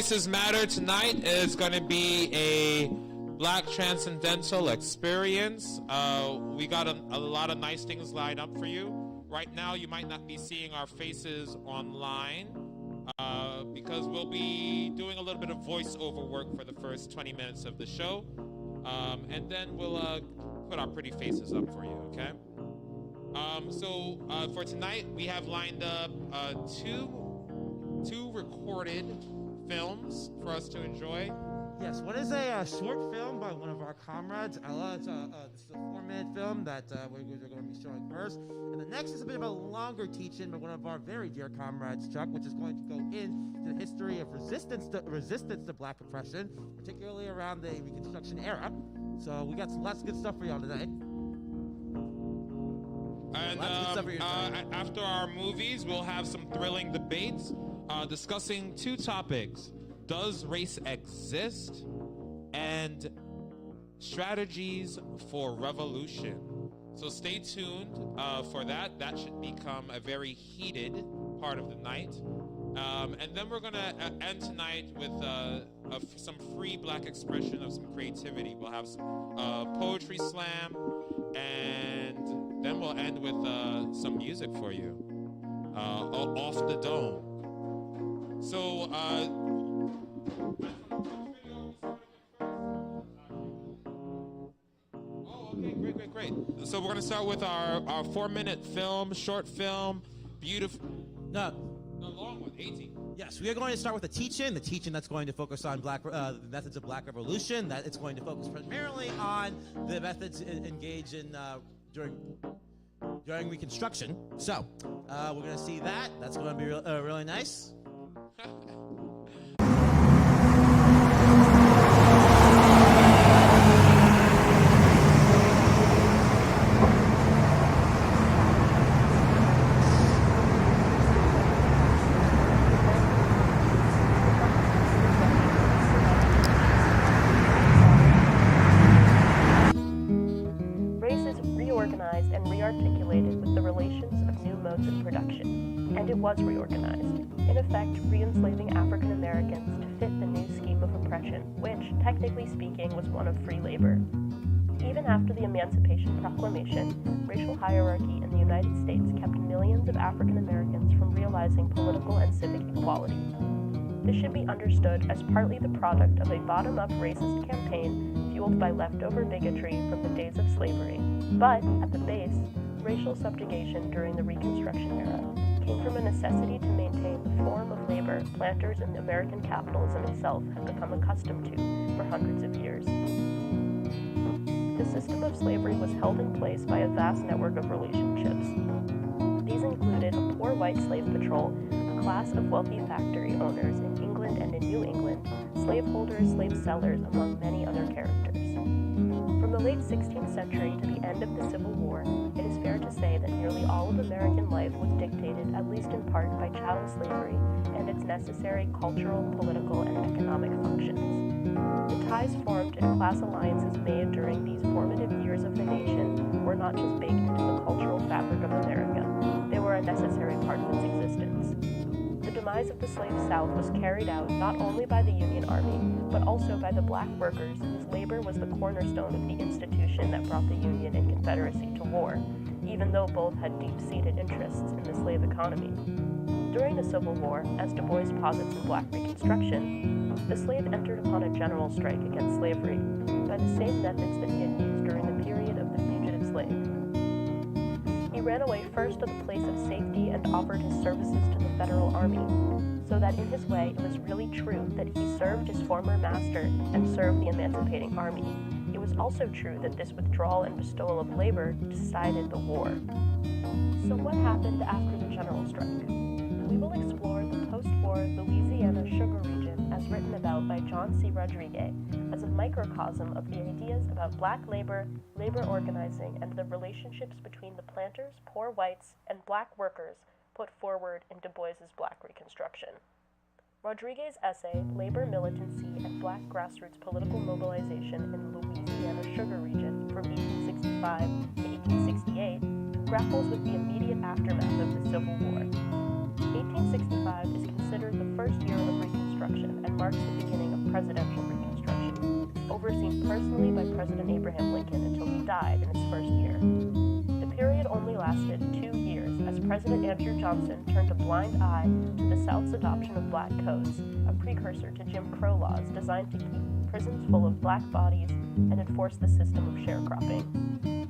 Voices Matter tonight is going to be a Black transcendental experience. We got a lot of nice things lined up for you. Right now, you might not be seeing our faces online because we'll be doing a little bit of voiceover work for the first 20 minutes of the show. And then we'll put our pretty faces up for you, okay? So for tonight, we have lined up two recorded films for us to enjoy. Yes, one is a short film by one of our comrades, Ella. This is a 4-minute film that we're going to be showing first. And the next is a bit of a longer teach-in by one of our very dear comrades, Chuck, which is going to go into the history of resistance to Black oppression, particularly around the Reconstruction era. So we got lots of good stuff for y'all today. And after our movies, we'll have some thrilling debates discussing two topics. Does race exist? And strategies for revolution. So stay tuned for that. That should become a very heated part of the night. And then we're going to end tonight with some free Black expression of some creativity. We'll have some poetry slam, and then we'll end with some music for you off the dome. So, great. So we're going to start with our 4-minute film, short film, beautiful. No, long one, 18. Yes, we are going to start with a teach-in. The teach-in that's going to focus on the methods of Black revolution. That it's going to focus primarily on the methods engaged in during Reconstruction. So we're going to see that. That's going to be really nice. Was reorganized, in effect re-enslaving African Americans to fit the new scheme of oppression, which, technically speaking, was one of free labor. Even after the Emancipation Proclamation, racial hierarchy in the United States kept millions of African Americans from realizing political and civic equality. This should be understood as partly the product of a bottom-up racist campaign fueled by leftover bigotry from the days of slavery, but, at the base, racial subjugation during the Reconstruction era came from a necessity to maintain the form of labor planters in American capitalism itself had become accustomed to for hundreds of years. The system of slavery was held in place by a vast network of relationships. These included a poor white slave patrol, a class of wealthy factory owners in England and in New England, slaveholders, slave sellers, among many other characters. From the late 16th century to the end of the Civil War, it is fair to say that nearly all of American life was dictated, at least in part, by chattel slavery and its necessary cultural, political, and economic functions. The ties formed and class alliances made during these formative years of the nation were not just baked into the cultural fabric of America, they were a necessary part of its existence. The demise of the slave South was carried out not only by the Union Army, but also by the Black workers whose labor was the cornerstone of the institution that brought the Union and Confederacy to war, even though both had deep-seated interests in the slave economy. During the Civil War, as Du Bois posits in Black Reconstruction, the slave entered upon a general strike against slavery by the same methods that he had used during the period of the fugitive slave. He ran away first to the place of safety and offered his services to the Federal Army, so that in his way it was really true that he served his former master and served the emancipating army. It was also true that this withdrawal and bestowal of labor decided the war. So what happened after the general strike? We will explore the post-war Louisiana sugar region as written about by John C. Rodriguez as a microcosm of the ideas about Black labor, labor organizing, and the relationships between the planters, poor whites, and Black workers put forward in Du Bois's Black Reconstruction. Rodriguez's essay, Labor Militancy and Black Grassroots Political Mobilization in Louisiana Sugar Region from 1865 to 1868, grapples with the immediate aftermath of the Civil War. 1865 is considered the first year of Reconstruction and marks the beginning of presidential Reconstruction, overseen personally by President Abraham Lincoln until he died in its first year. The period only lasted 2 years as President Andrew Johnson turned a blind eye to the South's adoption of black codes, a precursor to Jim Crow laws designed to keep prisons full of black bodies and enforce the system of sharecropping.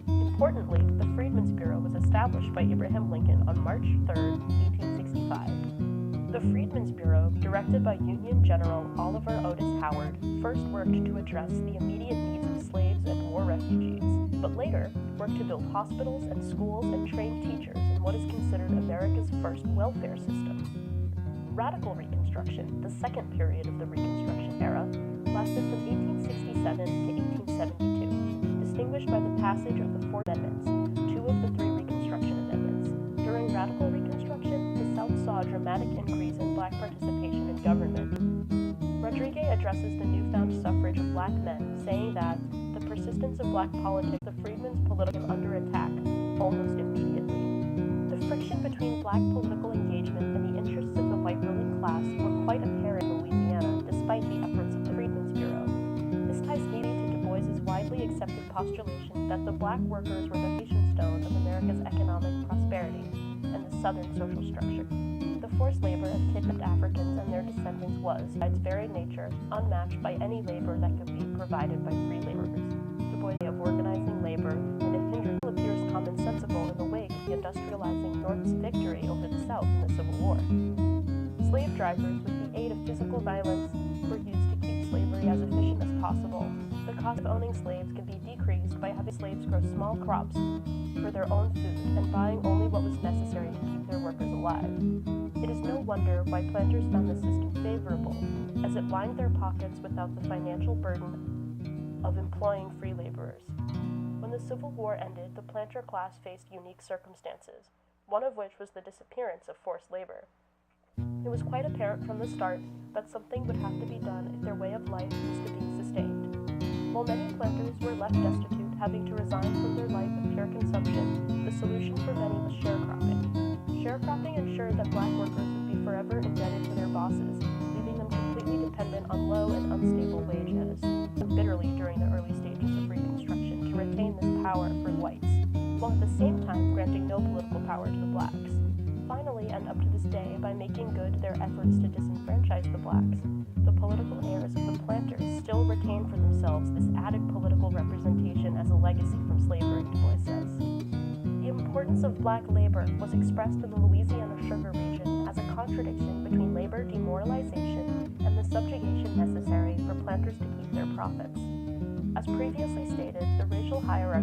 Importantly, the Freedmen's Bureau was established by Abraham Lincoln on March 3, 1865. The Freedmen's Bureau, directed by Union General Oliver Otis Howard, first worked to address the immediate needs of slaves and war refugees, but later worked to build hospitals and schools and train teachers in what is considered America's first welfare system. Radical Reconstruction, the second period of the Reconstruction era, lasted from 1867 to 1872, distinguished by the passage of the Four Amendments, 2 of the 3 Reconstruction Amendments. During Radical Reconstruction, the South saw a dramatic increase in black participation in government. Rodriguez addresses the newfound suffrage of black men, saying that the persistence of black politics, the freedmen's political under attack, almost immediately. The friction between black political engagement and the interests of the white ruling class were quite apparent in Louisiana, despite the efforts of the Freedmen's Bureau. This ties neatly to Du Bois's widely accepted postulation that the black workers were the foundation stone of America's economic prosperity and the Southern social structure. The forced labor of kidnapped Africans and their descendants was, by its very nature, unmatched by any labor that could be provided by free laborers. Du Bois' way of organizing labor and its hindrance appears commonsensical in the wake of the industrializing North's victory over the South in the Civil War. Slave drivers, with the aid of physical violence, were used to keep slavery as efficient as possible. The cost of owning slaves could be decreased by having slaves grow small crops for their own food and buying only what was necessary to keep their workers alive. It is no wonder why planters found the system favorable, as it lined their pockets without the financial burden of employing free laborers. When the Civil War ended, the planter class faced unique circumstances, one of which was the disappearance of forced labor. It was quite apparent from the start that something would have to be done if their way of life was to be sustained. While many planters were left destitute, having to resign from their life of pure consumption, the solution for many was sharecropping. Sharecropping ensured that black workers would be forever indebted to their bosses, leaving them completely dependent on low and unstable wages, and bitterly during the early stages of Reconstruction to retain this power for whites, while at the same time granting no political power to the blacks. Finally, and up to this day, by making good their efforts to disenfranchise the blacks, the political heirs of the planters still retain for themselves this added political representation as a legacy from slavery, Du Bois says. The importance of black labor was expressed in the Louisiana sugar region as a contradiction between labor demoralization and the subjugation necessary for planters to keep their profits. As previously stated, the racial hierarchy